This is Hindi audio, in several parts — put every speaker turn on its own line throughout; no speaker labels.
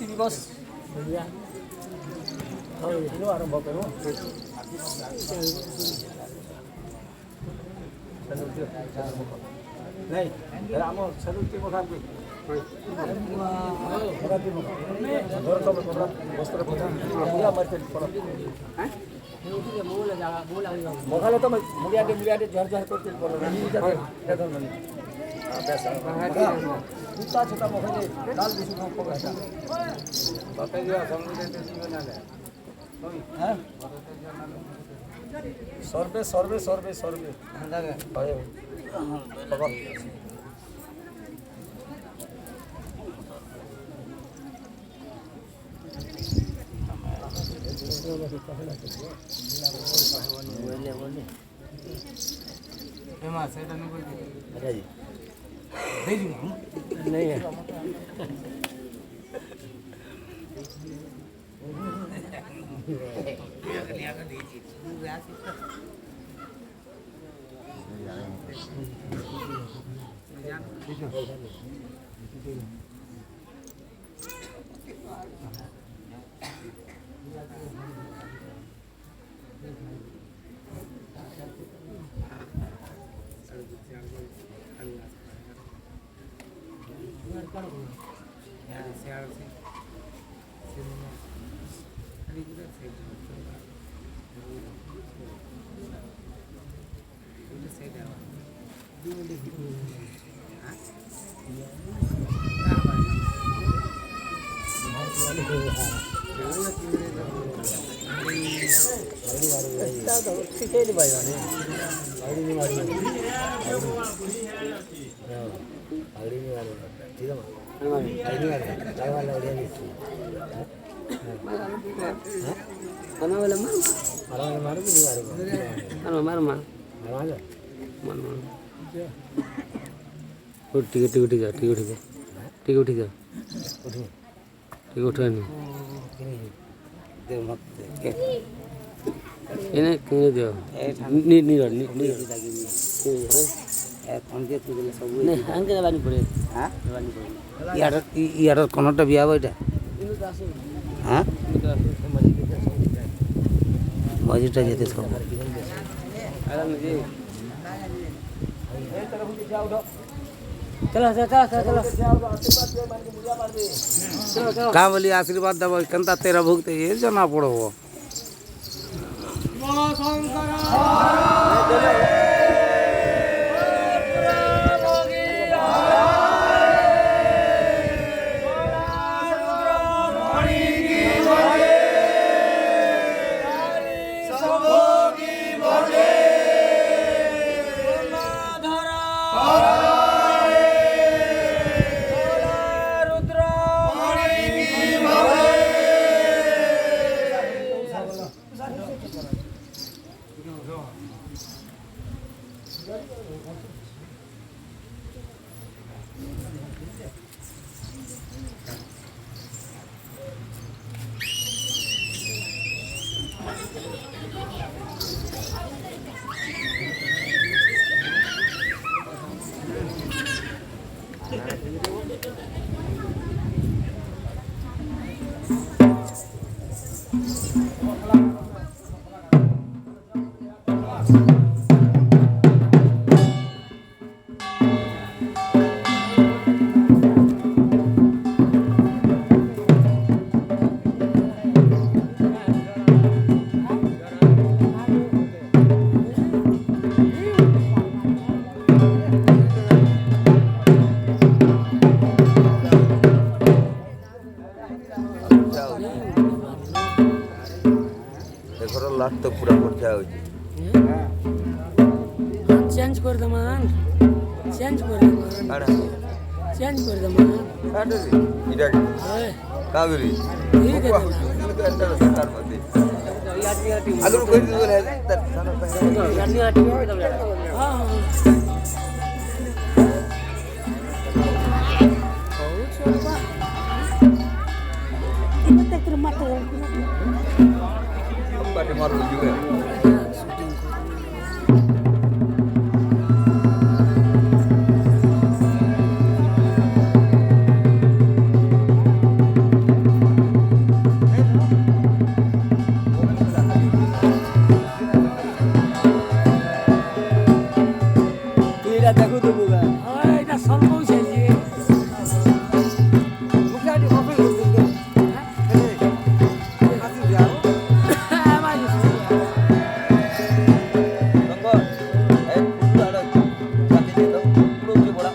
दिवस आरंभ करूँ नहीं आम सेलुटी कथा मगाले तो मुड़ियाटे झर झर करते जूता छोटा मगाले लाल बिसु को पकड़ा सर्वे सर्वे सर्वे सर्वे नहीं है ini kini dia ni nih angke bani pore ha bani pore ইয়ার কোনটা বিয়া হবে এটা হ্যাঁ মজিটা যেতে সব का बोली आशीर्वाद दब कंता तेरा भुगते ये जना पड़ो लाख तो पूरा खर्चा हो जाए
चेंज कर दे मान चेंज कर दे
आड़ा
चेंज कर दे मान
आड़ा रे इधर कागरी
ठीक है
इनका अंदर सरकार मत अगर कोई तो है
यानी आटी हां हां बहुत सोपा ini teh termat
पार्टी मारो juga দেখো তো বোগা
এটা স্বল্প চাইছি
মুখাটি কবে করতে আসি যাও
আমার
তঙ্গ এই পুরো সাথে দিয়ে দাও পুরো উঠে পড়া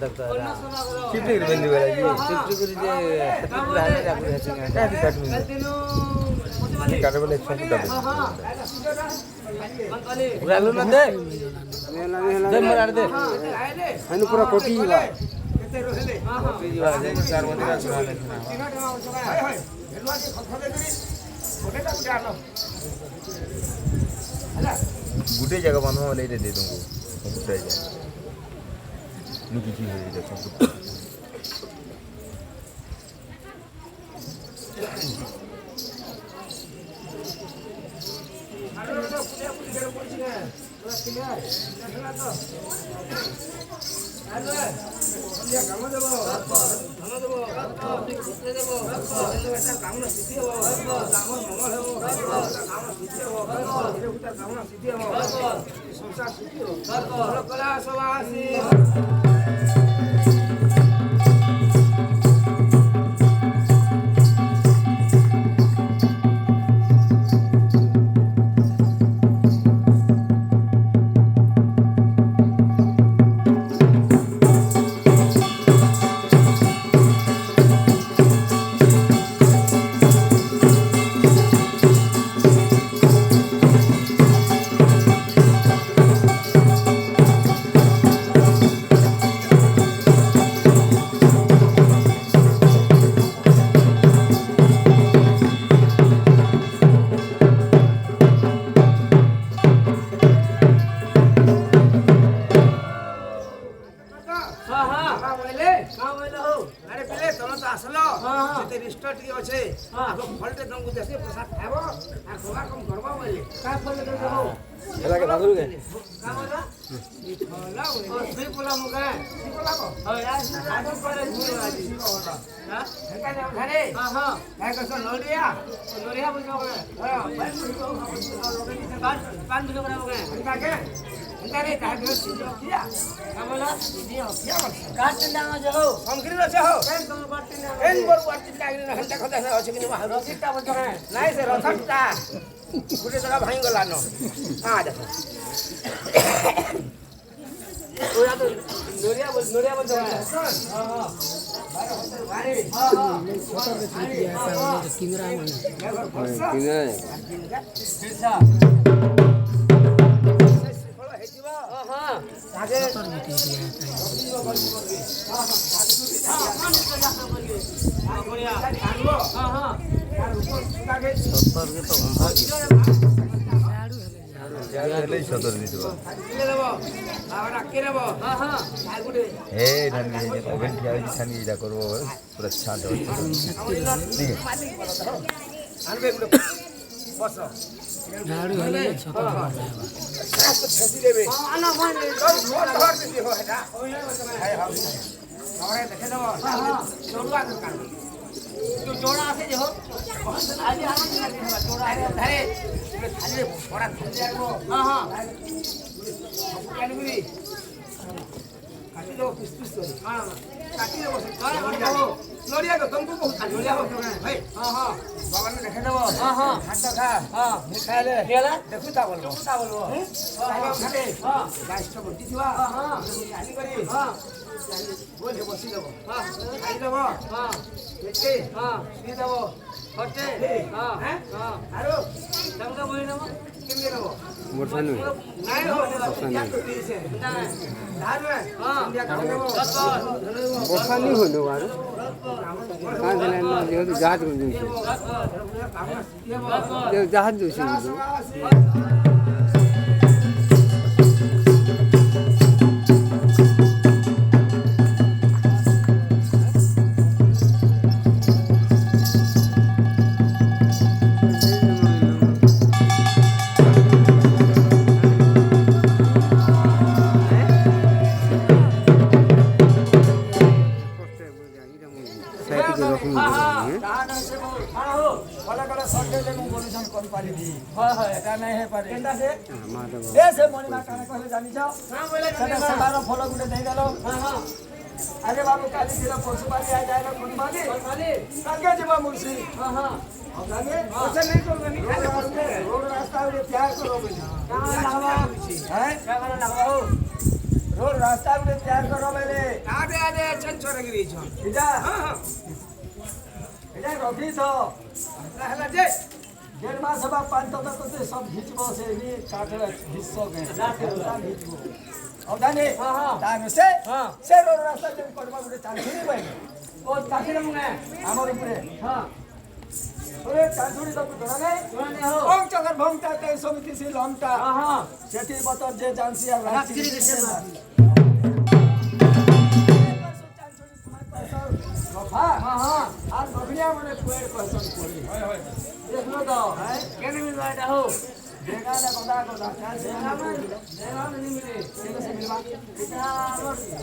चिपटी बंदी वाला जी चिपटी करी जे लाने आपने हसिंगा काटी काट में ये काटे वाले अच्छा कुछ दबे उड़ा लो ना दे दे मरा दे हनु पूरा कोटी ला कोटी ला जे चार बंदी का सुना ले गुटे जगह बंद हो ले दे दूंगा गुटे जगह नुकी की है ये सब ବସ
ଝାଡୁ ହେଲେ ଛକ
ଛେଚି ଦେବେ ଦେଖେଇଦେବ ଚୋରୁଆ ଦୋକାନ ଯୋଡ଼ା ଆସେ ଯେ ହୋ ଆଜି ଯୋଡ଼ା ଧାରେ ଥାଲିରେ ବଡ଼ା ଥାଲି ଆଣିବ ହଁ ହଁ ଆଣିବି କାଟିଦେବ ପିସ୍ ପିସ୍ କରି କାଟିଦେବ ନଡ଼ିଆ ତମକୁ ବହୁତ ନଡ଼ିଆ ଭାଇ ହଁ ହଁ ଭଗବାନ ଦେଖେଇଦେବ ହଁ ହଁ ହାତ ଖା ହଁ ଖାଇଲେ ଦେଖୁତା ବୋଲବ ଗାଈଷ୍ଟ ବଟିଥିବା ଆଣିକରି ବୋଲେ ବସିଦେବ ଖାଇଦେବ ଏତେ ଶୁଇଦେବ ଖଟେ ଆରୁ ତାଙ୍କୁ ବହି ନେବ କେମିତି ନେବ ବର୍ଷା ନୁହେଁ ବର୍ଷା ନି ହୁଏ ଆରୁ ଯେହେତୁ ଜାହାଜ ଜାହାଜ अरे बाबू काली तेरा पशु पाली आ जाएगा खुद माली काके जीवा मुर्शी हां हां अब लागे ऐसे नहीं करोगे नहीं रोड रास्ता उड़े प्यार करो भाई कहां लगवा है क्या करना लगवा हो रोड रास्ता उड़े प्यार करो पहले आदे आदे चन छोरगिरी छ इजा हां हां इजा रखी तो हला जे डेढ़ मास सब पांच तक तो सब घिचबो से नी काटले हिस्सो के घिचबो अब जाने हां हां तानो से रोड रास्ता जे करबा गुटे चांचुरी भाई ओ चांचुरी मुने हमर ऊपर हां ओरे चांचुरी तो धरा नहीं हो ओम चगर भंगता ते समिति से लमटा हां हां सेठी बतर जे जानसी आ रात्रि के से हां हां आज बबिया मने पेड़ पसंद पड़ी होय देख लो तो केने मिल बाटा हो देखा ना कोदा कैसे देना नहीं मिले कैसे मिलवा इतना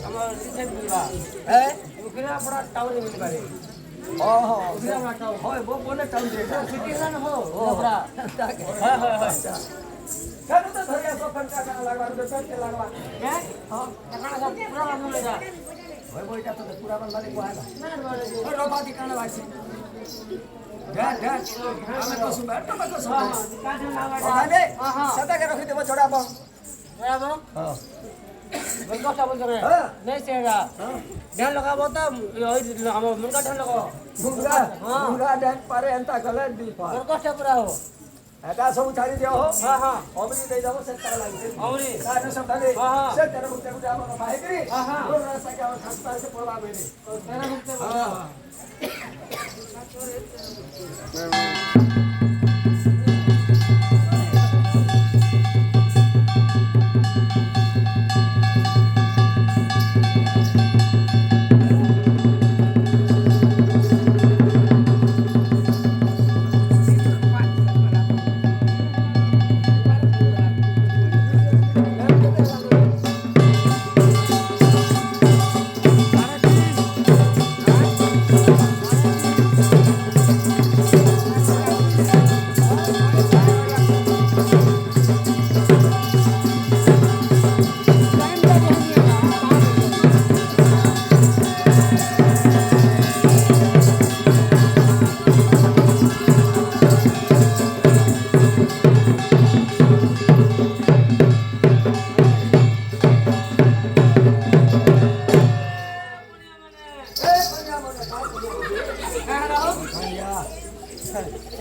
हमर इथे मिलवा है उकरा बड़ा टाउन मिल पारे ओहो उकरा बड़ा टाउन होय वो बोले टाउन दे सिटी ना हो ओकरा हां हां हां चलो तो धरिया सो फंका का लगवा दे पेट के लगवा हैं हां कहां सब पूरा बन ले जा होय बोइटा तो पूरा बन वाले को आएगा ना और रोबा की काने वासी ढाट हमें तो सुन बैठ तो सुन ओने सदा के रखी देबो छोड़ा बम हां मुर्गा बोल करे नहीं सेरा ध्यान लगाबो त हम मुर्गा ध्यान लगाओ मुर्गा ध्यान पारे अंता गले दी पार मुर्गा पूरा हो एटा सब छाड़ी दियो हो हां हां अमरी दे जाबो से ताला लागी अमरी साने सब धागे से तेरे मुक्ते मुक्ते हम बाहे करी हां रोड रास्ता के हम खास पास से पड़वा बेनी तेरे मुक्ते हां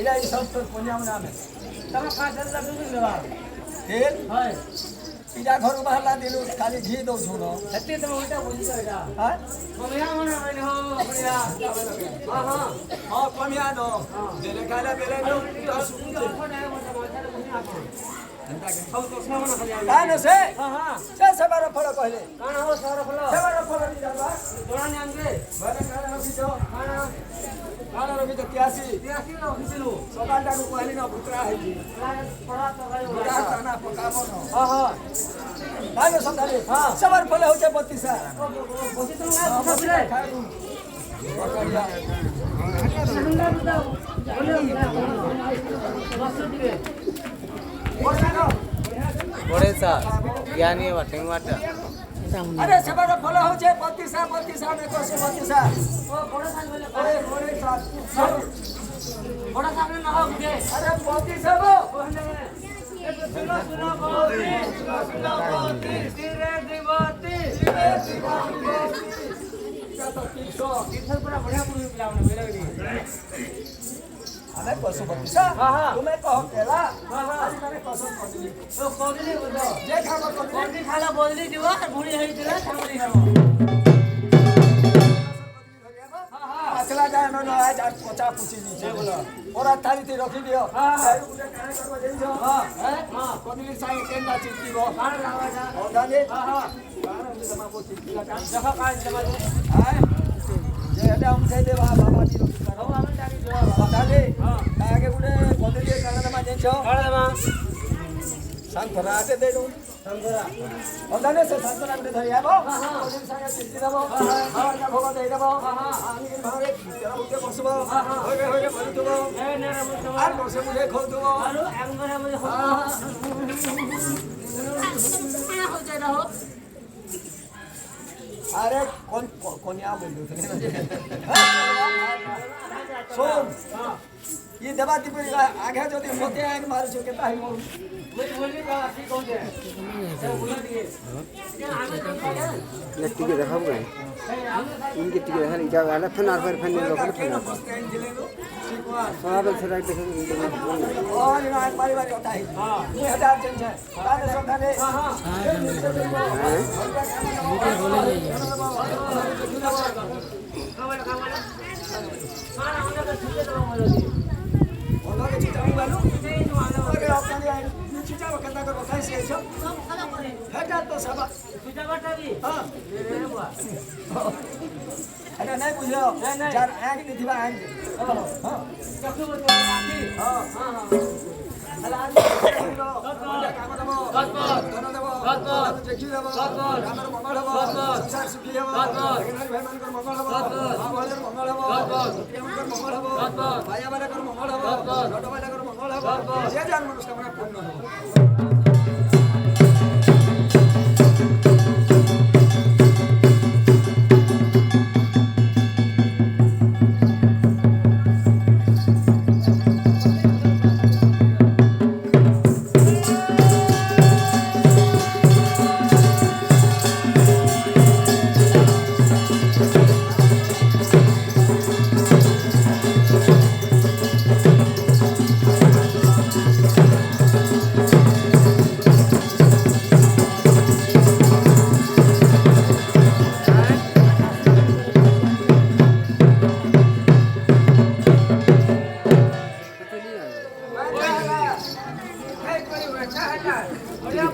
इला ई सब तो कोन्या में नाम है तमा 5000 दूध लेवा तेल हाय इला घर बाहरला दिलु खाली घी दो छोड़ो हते तुम उल्टा बोली करेगा हां कमिया मने बने हो बढ़िया हां हां हां कमिया दो देले खाला बेले दो कान से हां हां से सबार फल कहले कान हो सबार फल नि जाबा दोड़ा ने आंगे भले कान हो बिजो कान କାଣା ରଖିଛ 83 ରଖିଥିଲୁ ସକାଳଟାକୁ କହିଲି ନା ଭୁତରା ହେଇଛି ବୁଢା ତାନା ପକାବ ନ ତାକେ ସନ୍ଧ୍ୟାରେ ସବାର ଫଳ ହଉଛେ 32
बड़े सा ज्ञानी वाटेंग वाटा
अरे सबर फल होचे 32 में कोसे 32 अरे बड़े सा बड़ा सामने ना हो के अरे 32 हो सुनो धीरे दिवाती क्या तो 300 पूरा बढ़िया पूरी पिलावने मेरे भी हमें कोसो 32 तुम्हें कहो केला आज मैंने कोसो कोदली तो कोदली बोलो जे खाबो कोदली खाला बोदली दिवा भुड़ी हेई दिला खामली खाबो असला जाय न आज 50 पूछी नीचे बोलो और थाली थी रखी दियो हां उठे काहे करबो देइछो हां कोदली साई केंदा चिपकीबो कान लावा जा ओदाले हां कान हम जमा को चिपकीला कान जखा कान जमा दे हां जे हटा हम कह दे बाबा जी रो हम आमन जानी जो बताले हां आगे गुडे कोदली कान जमा देइछो कान जमा संतरा आते दे दो संतरा ओदाले से संतरा गुडे धरि आबो कोदली साई चिपकी देबो हां का भोग दे देबो हां आनी भारे तेरा उठे बसबो होगे होगे भरतबो ए ने रमतबो आर बसे मुझे खोदबो आरो अंगरे मुझे खोदबो हो जाय रहो अरे कोनिया बोल दो सुन ये दबा दी पूरी आगे जो दिन होते हैं मार जो के ताही मोर मुझे बोलनी का ठीक हो जाए सब बोल दिए
ये टिके देखाबो गाय इनके टिके देखा इटा वाला फन आर पर फन लोकल फन सब से राइट देखे
और ना बारी बारी होता है हां 2000 चेंज है ताने सब थाने हां नहीं बुझ जार आँख देखा आँख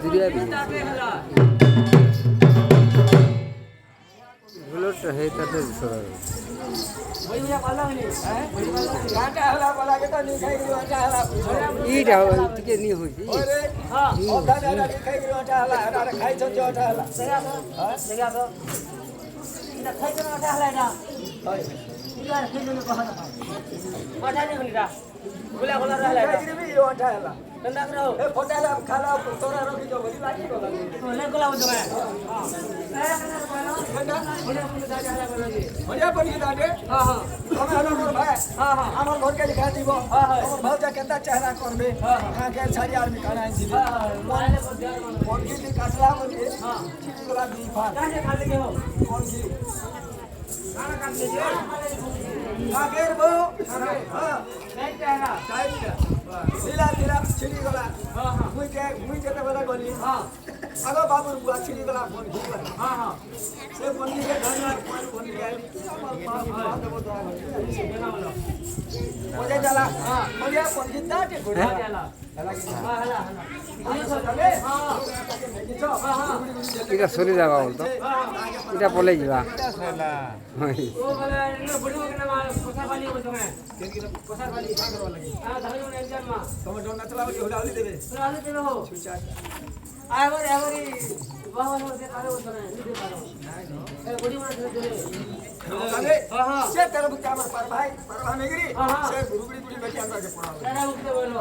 बुलेट है तते सर
भैया वाला नहीं है गाटा हला वाला के तो नहीं खाई गाटा हला
ईटा टिके नहीं होई
अरे हां ओ दादा दादा खाई गाटा हला अरे खाई छ गाटा हला देखा तो इना खाई गाटा हला ना हाय इला खाई न कहा ना गाटा नहीं होनीरा गोला गोला रहला खाई भी यो गाटा हला कंदा करो ए फोटाला खाला तोरा रखी जो भली लागी गोला ले गोला हो जाए हां बढ़िया बनी दादे हां हां हम हमर भाई हां हां हमर घर के लिखा दीबो हां हां हमर भौजा केता चेहरा करबे हां के सारी आदमी खाना आइन दिबे हां मोबाइल पर ध्यान मन फोन की काटला बने हां ठीक गोला दी फार काहे खा ले हो कौन की खाना काट लीजिए का गेर बो हां नहीं चेहरा चाहिए लीला तेरा छिड़ी गोला हां हां मुई के तो बड़ा गोली हां अगो बाबू बुआ छिड़ी गोला फोन की हां हां से फोन की धन्यवाद फोन की आली मुझे चला हां मुझे फोन की दाटे गोड़ा चला चला की हां हला हला हां हां
इका सोली जावा बोलतो
हां
এটা পলাই যা
ও বলে এনে বড়ি ওকে না কোসা বালি বল তুমি কোসা বালি কাজ করবা লাগি ধারে ওনে এক্সাম মা তুমি ডন না চলাও কি হলে দেবে আলি দেবে হো আইবারে বাবা বলে কারে বল তুমি নিতে পারো এ বড়ি মানে দেবে হ্যাঁ সে তেরে বুকা আমার পার ভাই নেগরি সে গুরুগুড়ি গুড়ি বেটি আমরা কে পড়াও তারা উঠতে বলো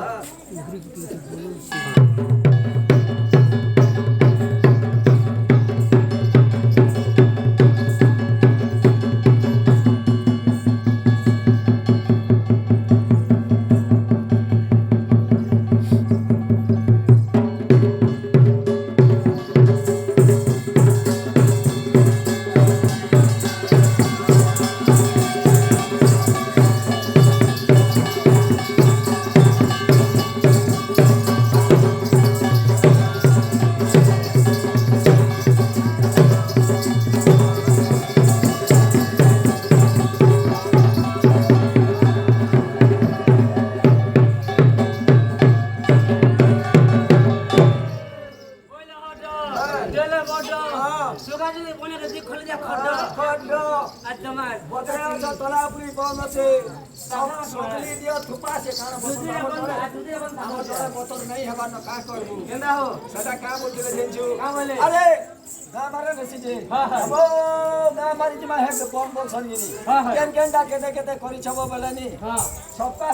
सबका